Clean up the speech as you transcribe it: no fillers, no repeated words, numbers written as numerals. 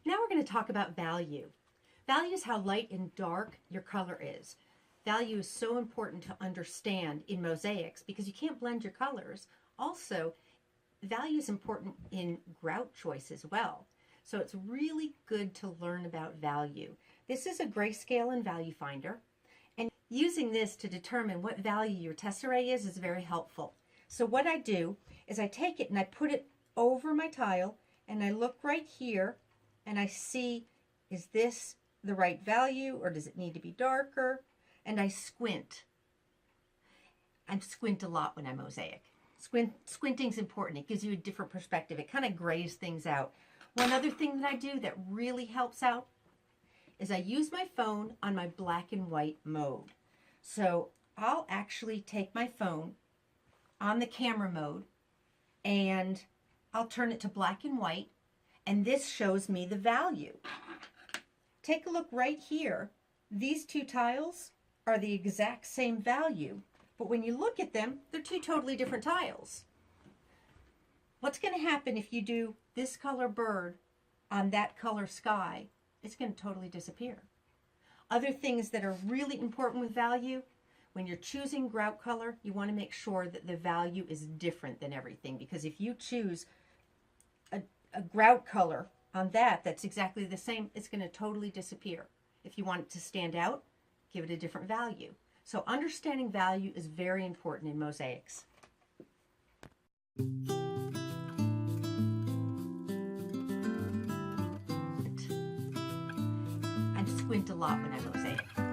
Now we're going to talk about value. Value is how light and dark your color is. Value is so important to understand in mosaics because you can't blend your colors. Also, value is important in grout choice as well. So it's really good to learn about value. This is a grayscale and value finder. And using this to determine what value your tesserae is very helpful. So what I do is I take it and I put it over my tile and I look right here and I see, is this the right value or does it need to be darker? And I squint. I squint a lot when I mosaic. Squinting is important. It gives you a different perspective. It kind of grays things out. One other thing that I do that really helps out is I use my phone on my black and white mode. So I'll actually take my phone on the camera mode and I'll turn it to black and white, and this shows me the value. Take a look right here. These two tiles are the exact same value, but when you look at them, they're two totally different tiles. What's going to happen if you do this color bird on that color sky? It's going to totally disappear. Other things that are really important with value, when you're choosing grout color, you want to make sure that the value is different than everything, because if you choose a grout color on that's exactly the same, it's going to totally disappear. If you want it to stand out, give it a different value. So understanding value is very important in mosaics. I squint a lot when I mosaic.